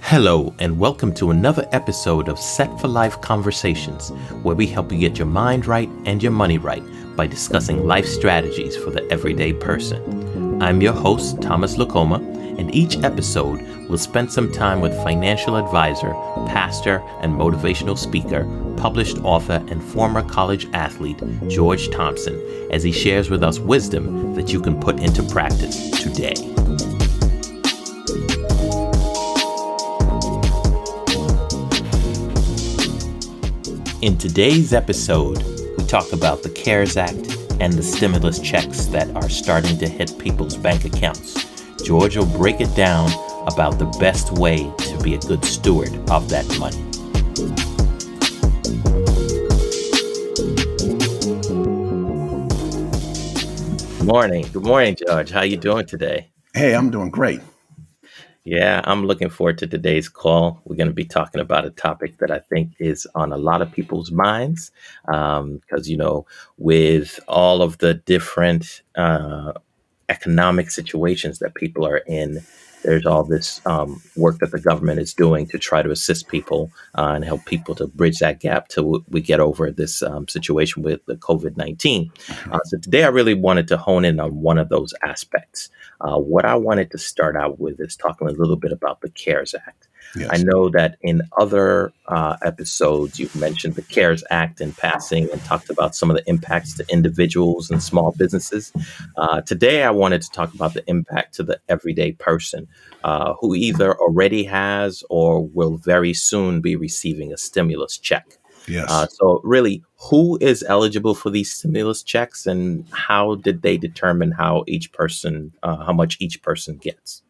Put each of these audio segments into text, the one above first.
Hello, and welcome to another episode of Set-4-Life Conversations, where we help you get your mind right and your money right by discussing life strategies for the everyday person. I'm your host, Thomas Lacoma, and each episode will spend some time with financial advisor, pastor, and motivational speaker, published author, and former college athlete, George Thompson, as he shares with us wisdom that you can put into practice today. In today's episode, we talk about the CARES Act and the stimulus checks that are starting to hit people's bank accounts. George will break it down about the best way to be a good steward of that money. Good morning, George. How you doing today? Hey, I'm doing great. Yeah, I'm looking forward to today's call. We're going to be talking about a topic that I think is on a lot of people's minds because, with all of the different economic situations that people are in, there's all this work that the government is doing to try to assist people and help people to bridge that gap till we get over this situation with the COVID-19. So today I really wanted to hone in on one of those aspects. What I wanted to start out with is talking a little bit about the CARES Act. Yes. I know that in other episodes, you've mentioned the CARES Act in passing and talked about some of the impacts to individuals and small businesses. Today, I wanted to talk about the impact to the everyday person who either already has or will very soon be receiving a stimulus check. Yes. So really, who is eligible for these stimulus checks, and how did they determine how much each person gets?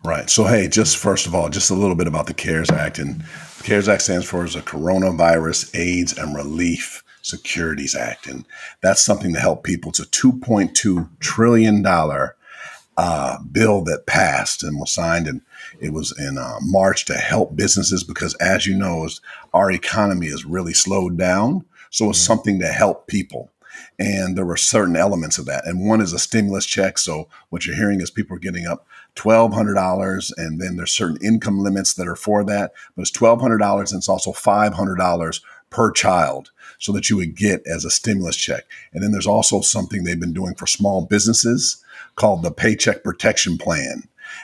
Right. So, hey, just first of all, just a little bit about the CARES Act. And the CARES Act stands for the Coronavirus AIDS and Relief Securities Act. And that's something to help people. It's a $2.2 trillion bill that passed and was signed. And it was in March to help businesses because, as you know, our economy is really slowed down. So it's something to help people. And there were certain elements of that. And one is a stimulus check. So what you're hearing is people are getting up $1,200. And then there's certain income limits that are for that. But it's $1,200 and it's also $500 per child so that you would get as a stimulus check. And then there's also something they've been doing for small businesses called the Paycheck Protection Plan.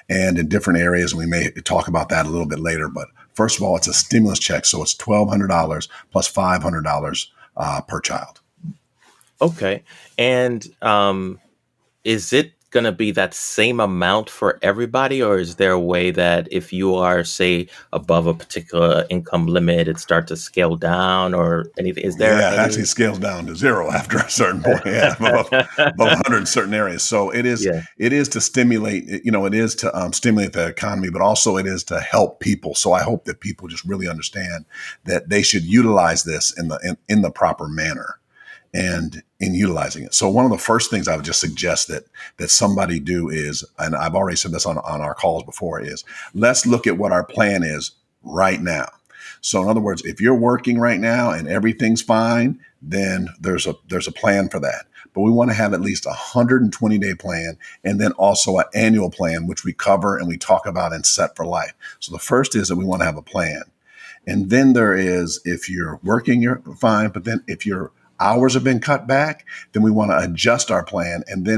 And in different areas, we may talk about that a little bit later. But first of all, it's a stimulus check. So it's $1,200 plus $500 per child. Okay. And is it going to be that same amount for everybody, or is there a way that if you are, say, above a particular income limit, it starts to scale down or anything? Is there actually it scales down to zero after a certain point. Yeah, above 100 in certain areas. So it is to stimulate, it is to stimulate the economy, but also it is to help people. So I hope that people just really understand that they should utilize this in the proper manner and in utilizing it. So one of the first things I would just suggest that somebody do is, and I've already said this on our calls before, is let's look at what our plan is right now. So in other words, if you're working right now and everything's fine, then there's a plan for that. But we want to have at least a 120-day plan and then also an annual plan, which we cover and we talk about in Set-4-Life. So the first is that we want to have a plan. And then there is, if you're working, you're fine. But then if your hours have been cut back, then we want to adjust our plan. And then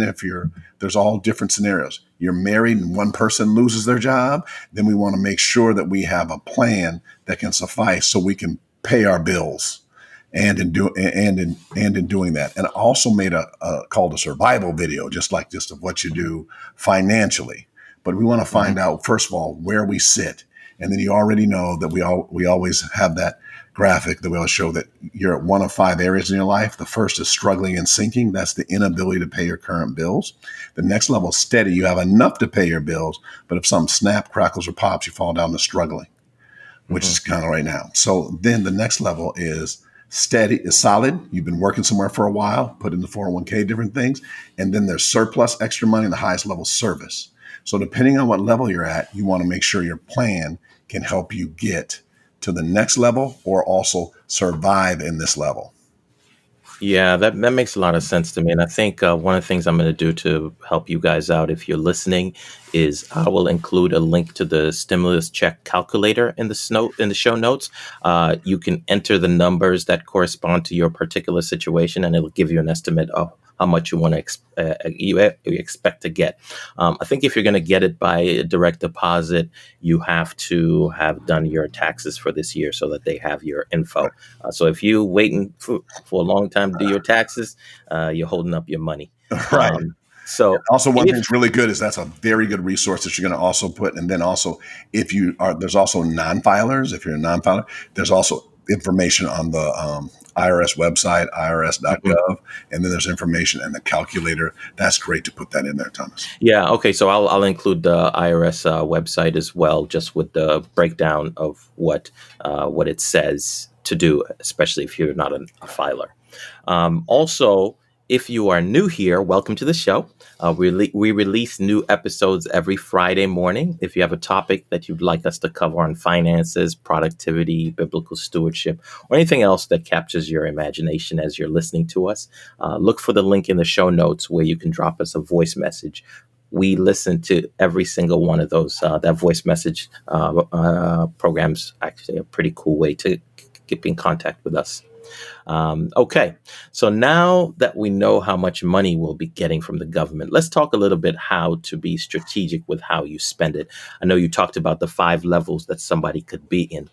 there's all different scenarios. You're married and one person loses their job, then we want to make sure that we have a plan that can suffice so we can pay our bills. And in doing that, and I also made a called a survival video, just of what you do financially. But we want to find out, first of all, where we sit. And then you already know that we always have that graphic that we always show that you're at one of 5 areas in your life. The first is struggling and sinking. That's the inability to pay your current bills. The next level is steady. You have enough to pay your bills, but if something snap, crackles, or pops, you fall down to struggling, which is kind of right now. So then the next level is steady, is solid. You've been working somewhere for a while, put in the 401k, different things. And then there's surplus, extra money, and the highest level service. So depending on what level you're at, you want to make sure your plan can help you get to the next level or also survive in this level. Yeah, that makes a lot of sense to me, and I think one of the things I'm going to do to help you guys out, if you're listening, is I will include a link to the stimulus check calculator in the show notes. You can enter the numbers that correspond to your particular situation, and it'll give you an estimate of how much you want to you expect to get. I think if you're going to get it by a direct deposit, you have to have done your taxes for this year so that they have your info. So if you waiting for a long time to do your taxes, you're holding up your money. Right. Um, so Also, one if thing's really good is that's a very good resource that you're going to also put. And then also, if you are, there's also non-filers. If you're a non-filer, there's also information on the IRS website, Mhm. IRS.gov, and then there's information and the calculator. That's great to put that in there, Thomas. Yeah, okay, so I'll include the IRS website as well, just with the breakdown of what it says to do, especially if you're not a filer. Also, if you are new here, welcome to the show. We release new episodes every Friday morning. If you have a topic that you'd like us to cover on finances, productivity, biblical stewardship, or anything else that captures your imagination as you're listening to us, look for the link in the show notes where you can drop us a voice message. We listen to every single one of those. That voice message program's actually a pretty cool way to keep in contact with us. Okay, so now that we know how much money we'll be getting from the government, let's talk a little bit how to be strategic with how you spend it. I know you talked about the 5 levels that somebody could be in.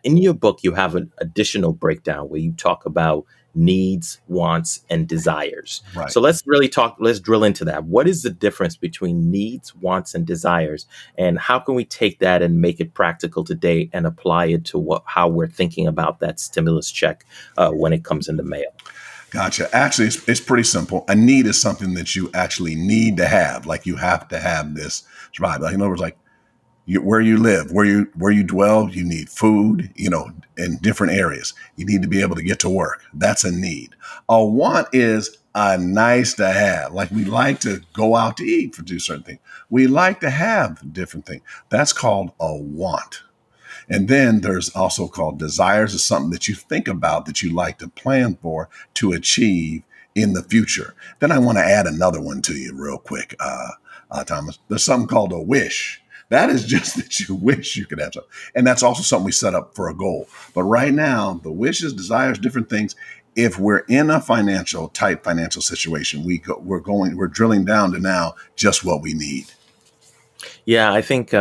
In your book, you have an additional breakdown where you talk about needs, wants, and desires. Right. So let's drill into that. What is the difference between needs, wants, and desires? And how can we take that and make it practical today and apply it to how we're thinking about that stimulus check when it comes in the mail? Gotcha. Actually, it's pretty simple. A need is something that you actually need to have. Like you have to have this. Right. Like in other words, like where you live, where you dwell, you need food, in different areas. You need to be able to get to work. That's a need. A want is a nice to have. Like we like to go out to eat for do certain things. We like to have different things. That's called a want. And then there's also called desires, is something that you think about that you like to plan for to achieve in the future. Then I want to add another one to you real quick, Thomas. There's something called a wish. That is just that you wish you could have something. And that's also something we set up for a goal. But right now, the wishes, desires, different things. If we're in a tight financial situation, we're drilling down to now just what we need. Yeah, I think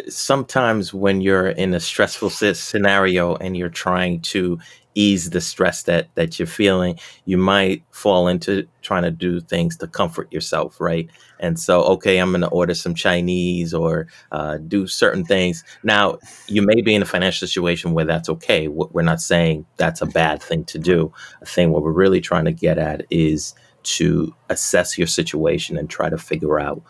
sometimes when you're in a stressful scenario and you're trying to ease the stress that you're feeling, you might fall into trying to do things to comfort yourself, right? And so, okay, I'm going to order some Chinese or do certain things. Now, you may be in a financial situation where that's okay. We're not saying that's a bad thing to do. I think what we're really trying to get at is to assess your situation and try to figure out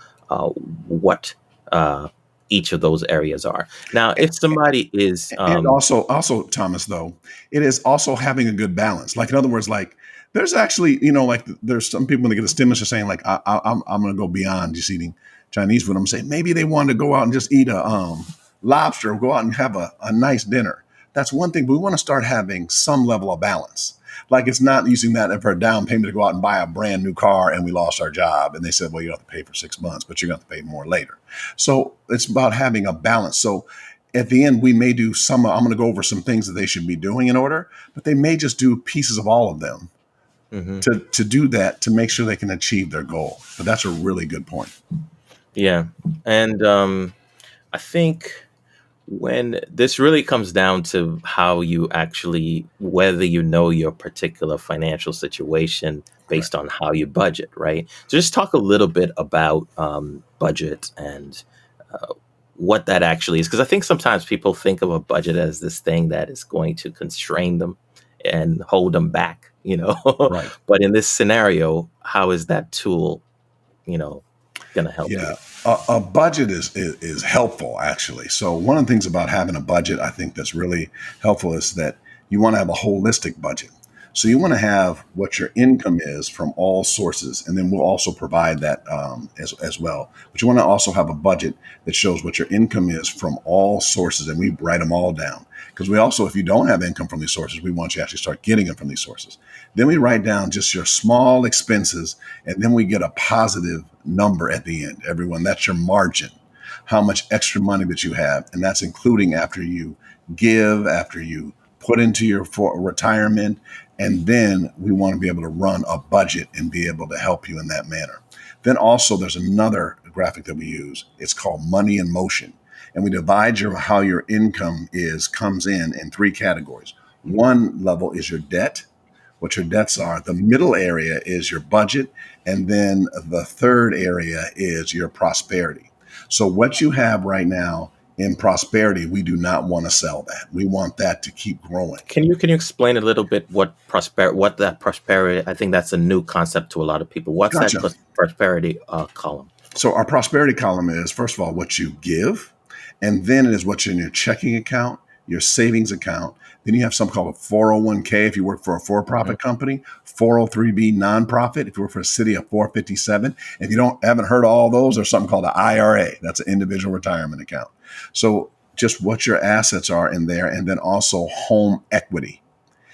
what uh, each of those areas are. Now, if somebody is, And also, Thomas, though, it is also having a good balance. Like, in other words, like, there's actually, like, there's some people when they get a stimulus are saying, like, I'm going to go beyond just eating Chinese food. I'm saying maybe they want to go out and just eat a lobster or go out and have a nice dinner. That's one thing, but we want to start having some level of balance. Like, it's not using that for a down payment to go out and buy a brand new car and we lost our job. And they said, well, you don't have to pay for 6 months, but you're going to have to pay more later. So it's about having a balance. So at the end, we may do I'm going to go over some things that they should be doing in order, but they may just do pieces of all of them mhm, to do that to make sure they can achieve their goal. But that's a really good point. yeah, and I think when this really comes down to how you actually, whether you know your particular financial situation Right. based on how you budget, right? So just talk a little bit about budget and uh, what that actually is, because I think sometimes people think of a budget as this thing that is going to constrain them and hold them back, Right. but in this scenario, how is that tool, you know, going to help you? Yeah. A budget is helpful, actually. So one of the things about having a budget, I think that's really helpful is that you want to have a holistic budget. So you want to have what your income is from all sources, and then we'll also provide that as well. But you want to also have a budget that shows what your income is from all sources, and we write them all down. Because we also, if you don't have income from these sources, we want you to actually start getting them from these sources. Then we write down just your small expenses, and then we get a positive number at the end. Everyone, that's your margin, how much extra money that you have, and that's including after you give, after you put into your for retirement, and then we want to be able to run a budget and be able to help you in that manner. Then also there's another graphic that we use. It's called money in motion. And we divide your how your income is comes in three categories. One level is your debt, what your debts are. The middle area is your budget. And then the third area is your prosperity. So what you have right now in prosperity, we do not want to sell that. We want that to keep growing. Can you explain a little bit what that prosperity? I think that's a new concept to a lot of people. What's that Gotcha. prosperity column? So our prosperity column is, first of all, what you give, and then it is what's in your checking account, your savings account. Then you have something called a 401k if you work for a Hmm. for-profit company, 403b nonprofit if you work for a city, of 457. If you don't haven't heard of all those, there's something called an IRA. That's an individual retirement account. So just what your assets are in there, and then also home equity.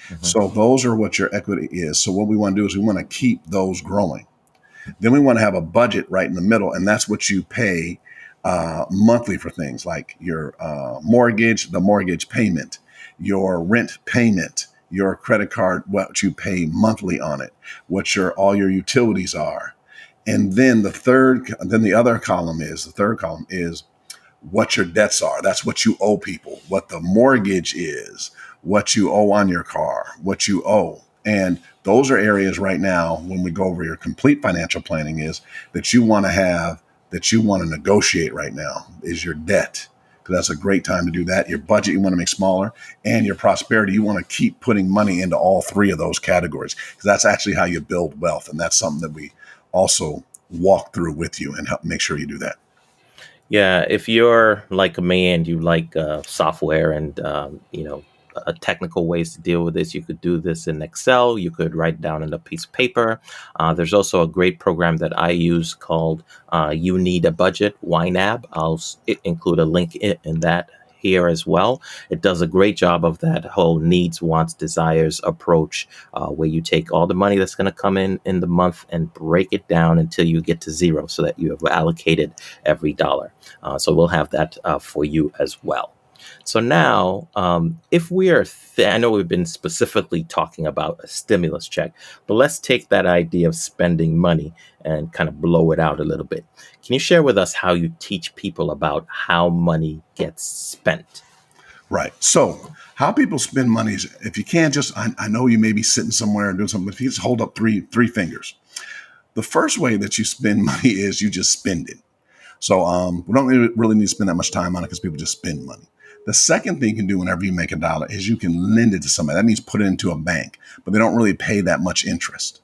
Hmm. So those are what your equity is. So what we want to do is we want to keep those growing. Then we want to have a budget right in the middle, and that's what you pay monthly for things like your mortgage, the mortgage payment, your rent payment, your credit card, what you pay monthly on it, what your all your utilities are, and then the third column is what your debts are. That's what you owe people, what the mortgage is, what you owe on your car, what you owe. And those are areas right now when we go over your complete financial planning is that you want to have, that you want to negotiate right now is your debt. Because that's a great time to do that. Your budget you want to make smaller, and your prosperity you want to keep putting money into all three of those categories because that's actually how you build wealth, and that's something that we also walk through with you and help make sure you do that. Yeah, if you're like me and you like software and technical ways to deal with this, you could do this in Excel. You could write down in a piece of paper. There's also a great program that I use called You Need a Budget, YNAB. Include a link in that here as well. It does a great job of that whole needs, wants, desires approach, where you take all the money that's going to come in the month and break it down until you get to zero, so that you have allocated every dollar. So we'll have that for you as well. So now, if we are, I know we've been specifically talking about a stimulus check, but let's take that idea of spending money and kind of blow it out a little bit. Can you share with us how you teach people about how money gets spent? Right. So, how people spend money is if you can't just, I know you may be sitting somewhere and doing something, but if you just hold up three fingers. The first way that you spend money is you just spend it. So, we don't really need to spend that much time on it because people just spend money. The second thing you can do whenever you make a dollar is you can lend it to somebody. That means put it into a bank, but they don't really pay that much interest.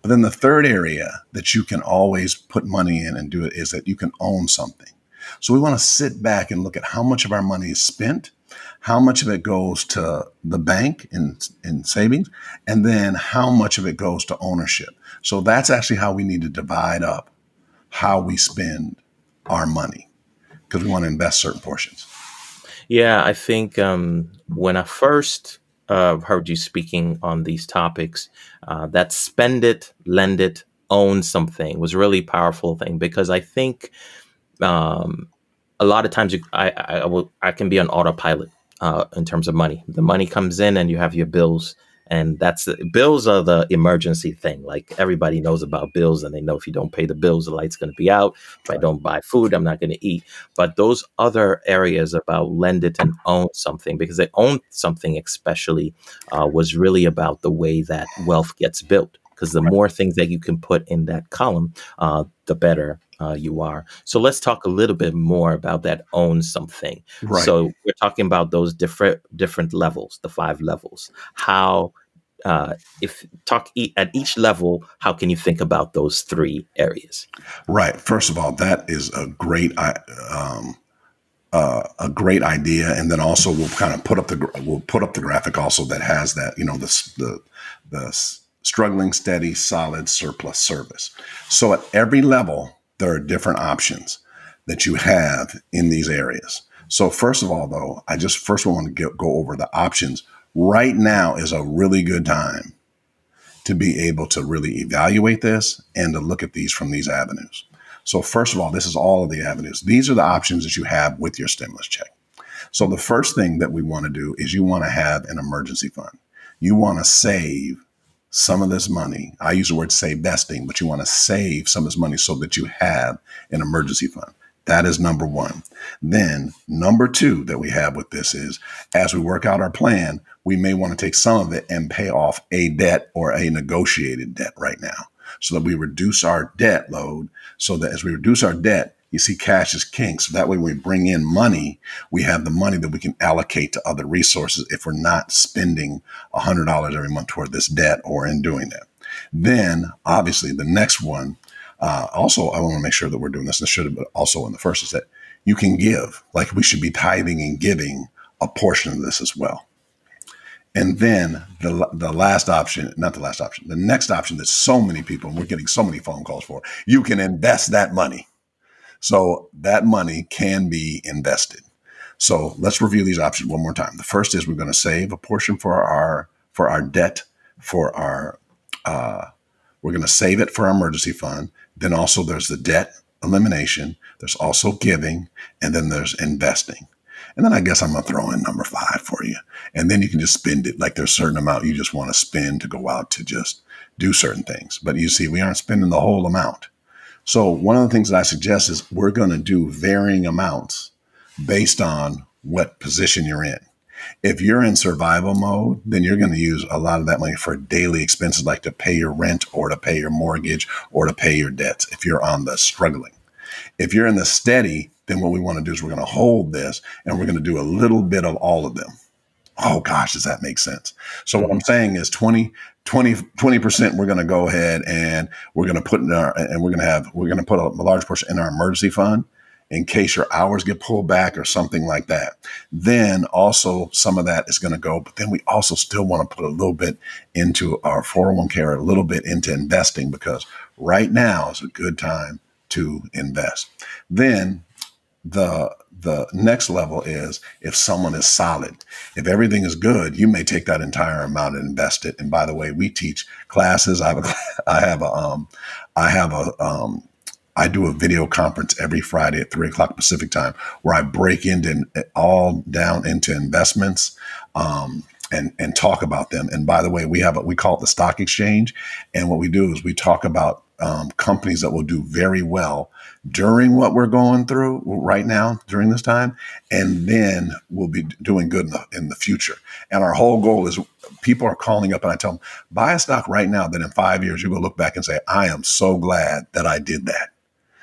But then the third area that you can always put money in and do it is that you can own something. So we want to sit back and look at how much of our money is spent, how much of it goes to the bank in savings, and then how much of it goes to ownership. So that's actually how we need to divide up how we spend our money because we want to invest certain portions. Yeah, I think when I first heard you speaking on these topics, that spend it, lend it, own something was really powerful thing, because I think um, a lot of times I can be on autopilot in terms of money. The money comes in and you have your bills, and bills are the emergency thing. Like, everybody knows about bills, and they know if you don't pay the bills, the light's going to be out. If I Right. don't buy food, I'm not going to eat. But those other areas about lend it and own something, because they own something especially, was really about the way that wealth gets built. Because the more things that you can put in that column, the better you are. So let's talk a little bit more about that own something. Right. So we're talking about those different levels, the five levels. How, if talk at each level, how can you think about those three areas? Right. First of all, that is a great a great idea, and then also we'll kind of put up the graphic also that has that, the struggling, steady, solid, surplus, service. So at every level there are different options that you have in these areas. So first of all, though, I just first want to go over the options. Right now is a really good time to be able to really evaluate this and to look at these from these avenues. So first of all, this is all of the avenues. These are the options that you have with your stimulus check. So the first thing that we want to do is you want to have an emergency fund. You want to save some of this money. I use the word save vesting, but you want to save some of this money so that you have an emergency fund. That is number one. Then number two that we have with this is, as we work out our plan, we may want to take some of it and pay off a debt or a negotiated debt right now, so that we reduce our debt load, so that as we reduce our debt, you see, cash is king. So that way when we bring in money, we have the money that we can allocate to other resources if we're not spending $100 every month toward this debt or in doing that. Then obviously the next one, also, I want to make sure that we're doing this, and should have, but also in the first, is that you can give, like we should be tithing and giving a portion of this as well. And then the last option, not the last option, the next option that so many people, and we're getting so many phone calls for, you can invest that money. So that money can be invested. So let's review these options one more time. The first is we're going to save a portion for our debt, we're going to save it for our emergency fund. Then also there's the debt elimination. There's also giving, and then there's investing. And then I guess I'm going to throw in number 5 for you. And then you can just spend it. Like there's a certain amount you just want to spend to go out to just do certain things. But you see, we aren't spending the whole amount. So one of the things that I suggest is we're going to do varying amounts based on what position you're in. If you're in survival mode, then you're going to use a lot of that money for daily expenses, like to pay your rent or to pay your mortgage or to pay your debts if you're on the struggling. If you're in the steady, then what we want to do is we're going to hold this and we're going to do a little bit of all of them. Oh gosh, does that make sense? So what I'm saying is 20% we're going to go ahead and we're going to put in our, and we're going to put a large portion in our emergency fund in case your hours get pulled back or something like that. Then also some of that is going to go, but then we also still want to put a little bit into our 401k or a little bit into investing, because right now is a good time to invest. Then the next level is if someone is solid. If everything is good, you may take that entire amount and invest it. And by the way, we teach classes. I do a video conference every Friday at 3:00 Pacific time, where I break into all down into investments and talk about them. And by the way, we call it the stock exchange. And what we do is we talk about companies that will do very well during what we're going through right now during this time, and then we'll be doing good in the future. And our whole goal is, people are calling up and I tell them, buy a stock right now that in 5 years you're going to look back and say, I am so glad that I did that.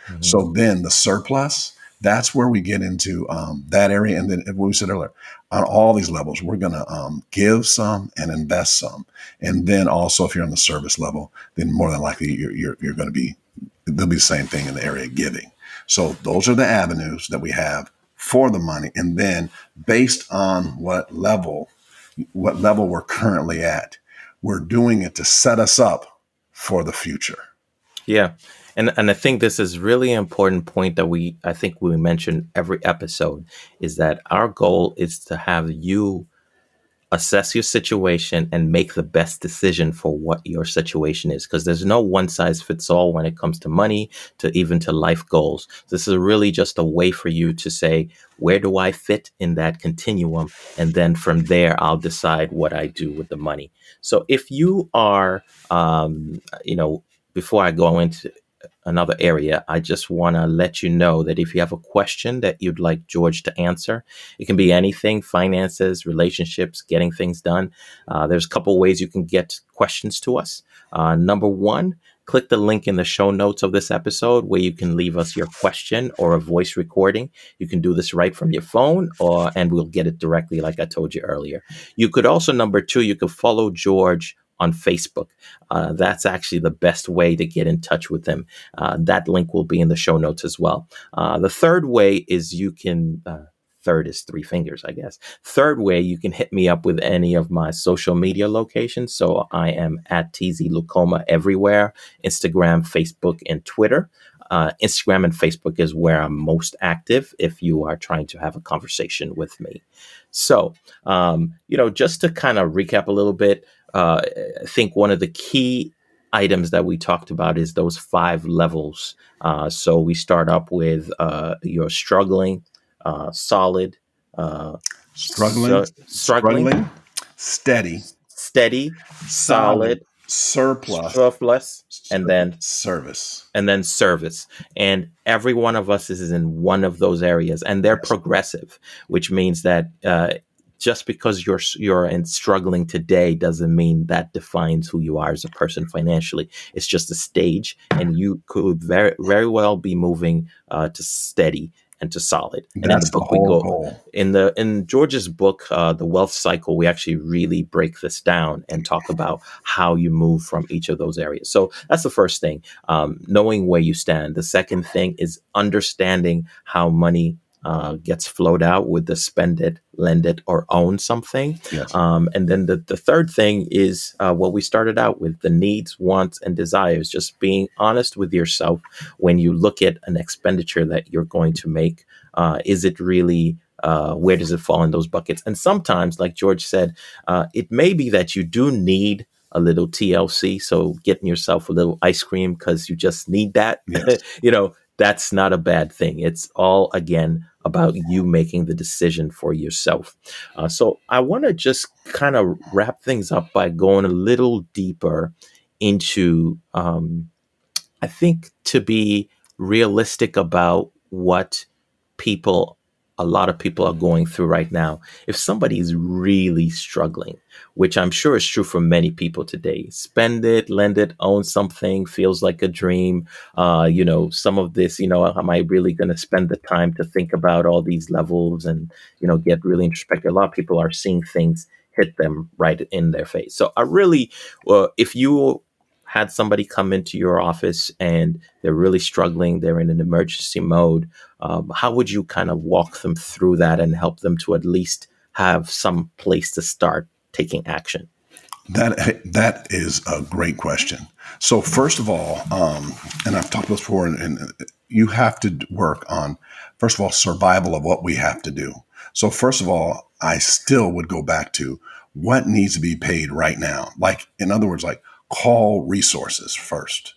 Mm-hmm. So then the surplus, that's where we get into that area. And then what we said earlier, on all these levels, we're going to give some and invest some. And then also, if you're on the service level, then more than likely you're going to be, there'll be the same thing in the area of giving. So those are the avenues that we have for the money. And then based on what level we're currently at, we're doing it to set us up for the future. Yeah. And I think this is really important point that I think we mention every episode, is that our goal is to have you assess your situation and make the best decision for what your situation is, because there's no one size fits all when it comes to money, to even to life goals. This is really just a way for you to say, where do I fit in that continuum? And then from there, I'll decide what I do with the money. So if you are, before I go into another area, I just want to let you know that if you have a question that you'd like George to answer, it can be anything: finances, relationships, getting things done. There's a couple ways you can get questions to us. Number one, click the link in the show notes of this episode where you can leave us your question or a voice recording. You can do this right from your phone, and we'll get it directly, like I told you earlier. You could also, number two, you could follow George on Facebook. That's actually the best way to get in touch with him. That link will be in the show notes as well. The third way is you can third is three fingers, I guess. Third way, you can hit me up with any of my social media locations. So I am at TZ Lucoma everywhere: Instagram, Facebook, and Twitter. Instagram and Facebook is where I'm most active if you are trying to have a conversation with me. So, just to kind of recap a little bit, I think one of the key items that we talked about is those five levels. So we start up with you're struggling, solid, uh, Struggling, struggling, struggling, steady, steady, solid, solid, surplus, surplus, and then service. service. And every one of us is in one of those areas, and they're Yes. progressive, which means that just because you're in struggling today doesn't mean that defines who you are as a person financially. It's just a stage, and you could very very well be moving to steady and to solid. And in the That's the book we whole go goal. in George's book, The Wealth Cycle, we actually really break this down and talk about how you move from each of those areas. So that's the first thing, knowing where you stand. The second thing is understanding how money gets flowed out with the spend it, lend it, or own something. Yes. And then the third thing is what we started out with: the needs, wants, and desires. Just being honest with yourself when you look at an expenditure that you're going to make. Is it really, where does it fall in those buckets? And sometimes, like George said, it may be that you do need a little TLC. So getting yourself a little ice cream because you just need that, Yes. that's not a bad thing. It's all, again, about you making the decision for yourself. So I want to just kind of wrap things up by going a little deeper into, I think, to be realistic about what people, a lot of people are going through right now. If somebody is really struggling, which I'm sure is true for many people today, spend it, lend it, own something feels like a dream. Some of this, am I really going to spend the time to think about all these levels and, get really introspective? A lot of people are seeing things hit them right in their face. So I really, if you had somebody come into your office and they're really struggling, they're in an emergency mode, how would you kind of walk them through that and help them to at least have some place to start taking action? That is a great question. So first of all, and I've talked about this before, and you have to work on, first of all, survival of what we have to do. So first of all, I still would go back to what needs to be paid right now. Like, in other words, like, call resources first.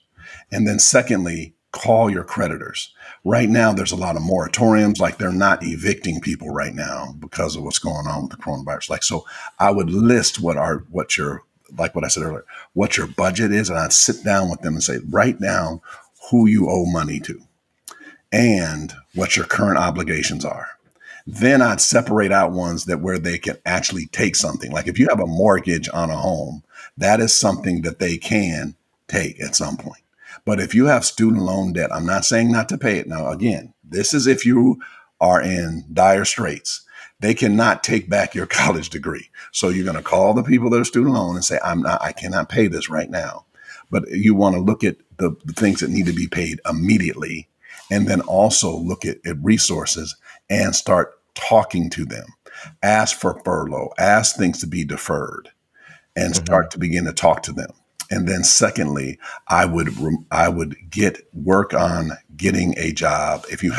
And then secondly, call your creditors. Right now, there's a lot of moratoriums. Like, they're not evicting people right now because of what's going on with the coronavirus. Like, so I would list what your, like what I said earlier, what your budget is. And I'd sit down with them and say, write down who you owe money to and what your current obligations are. Then I'd separate out ones that where they can actually take something. Like, if you have a mortgage on a home, that is something that they can take at some point. But if you have student loan debt, I'm not saying not to pay it. Now, again, this is if you are in dire straits. They cannot take back your college degree. So you're going to call the people that are student loan and say, I cannot pay this right now. But you want to look at the things that need to be paid immediately, and then also look at resources and start talking to them. Ask for furlough, ask things to be deferred, and Mm-hmm. start to begin to talk to them. And then secondly, I would get work on getting a job. If you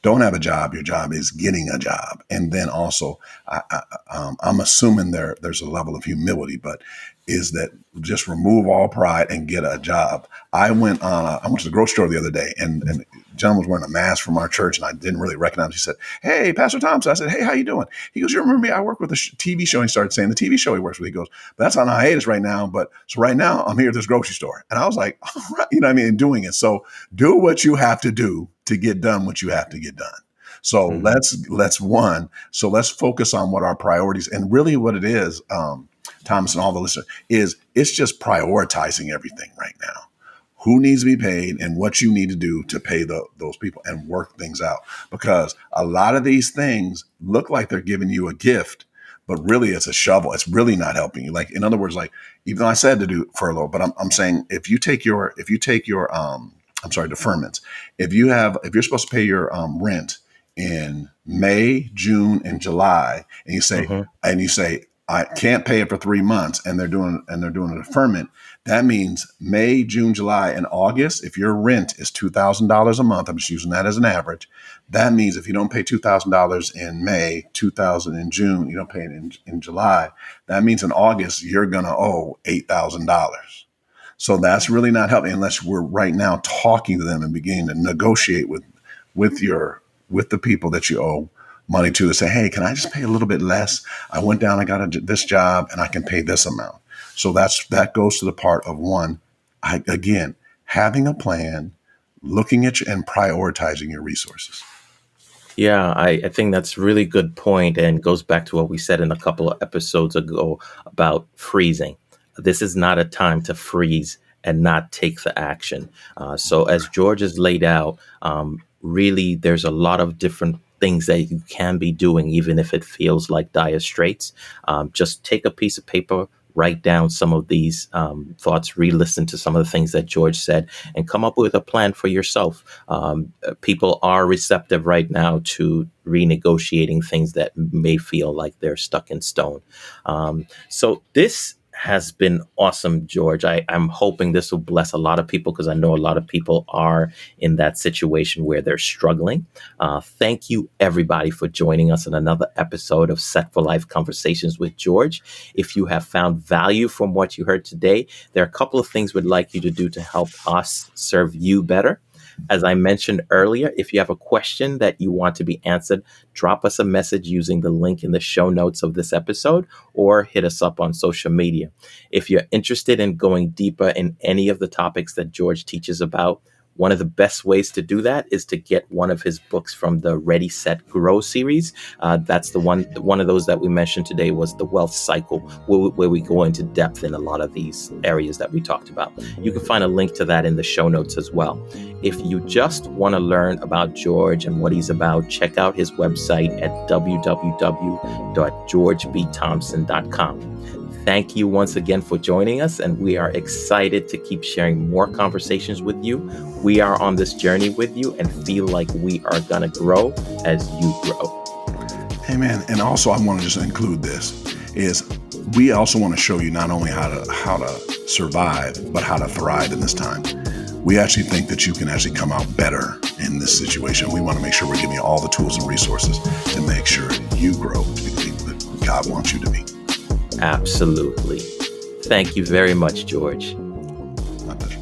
don't have a job, your job is getting a job. And then also, I'm assuming there's a level of humility, but is that just remove all pride and get a job. I went to the grocery store the other day, and a gentleman was wearing a mask from our church, and I didn't really recognize him. He said, "Hey, Pastor Thompson." I said, "Hey, how you doing?" He goes, "You remember me? I work with a TV show." And he started saying the TV show he works with. He goes, "But that's on hiatus right now. But so right now I'm here at this grocery store." And I was like, "All right," what I mean, doing it. So do what you have to do to get done what you have to get done. So Mm-hmm. let's focus on what our priorities, and really what it is, Thomas and all the listeners, is it's just prioritizing everything right now. Who needs to be paid and what you need to do to pay those people and work things out. Because a lot of these things look like they're giving you a gift, but really it's a shovel. It's really not helping you. Like, in other words, like, even though I said to do furlough, but I'm saying if you take your I'm sorry, deferments, if you're supposed to pay your rent in May, June, and July, and Hmm. you say, I can't pay it for 3 months, and they're doing a deferment, that means May, June, July, and August. If your rent is $2,000 a month, I'm just using that as an average. That means if you don't pay $2,000 in May, 2,000 in June, you don't pay it in July. That means in August you're gonna owe $8,000. So that's really not helping unless we're right now talking to them and beginning to negotiate with your with the people that you owe money to say, hey, can I just pay a little bit less? I went down, I got this job, and I can pay this amount. So that goes to the part of one, again, having a plan, looking at you and prioritizing your resources. Yeah, I think that's really good point and goes back to what we said in a couple of episodes ago about freezing. This is not a time to freeze and not take the action. So as George has laid out, really there's a lot of different things that you can be doing, even if it feels like dire straits. Just take a piece of paper, write down some of these thoughts, re-listen to some of the things that George said, and come up with a plan for yourself. People are receptive right now to renegotiating things that may feel like they're stuck in stone. So this has been awesome, George. I'm hoping this will bless a lot of people because I know a lot of people are in that situation where they're struggling. Thank you, everybody, for joining us in another episode of Set-4-Life Conversations with George. If you have found value from what you heard today, there are a couple of things we'd like you to do to help us serve you better. As I mentioned earlier, if you have a question that you want to be answered, drop us a message using the link in the show notes of this episode or hit us up on social media. If you're interested in going deeper in any of the topics that George teaches about, one of the best ways to do that is to get one of his books from the Ready, Set, Grow series. That's the one of those that we mentioned today was The Wealth Cycle, where we go into depth in a lot of these areas that we talked about. You can find a link to that in the show notes as well. If you just want to learn about George and what he's about, check out his website at www.georgebthompson.com. Thank you once again for joining us, and we are excited to keep sharing more conversations with you. We are on this journey with you and feel like we are going to grow as you grow. Amen. And also, I want to just include this is we also want to show you not only how to survive, but how to thrive in this time. We actually think that you can actually come out better in this situation. We want to make sure we're giving you all the tools and resources to make sure you grow to be the people that God wants you to be. Absolutely. Thank you very much, George. My pleasure.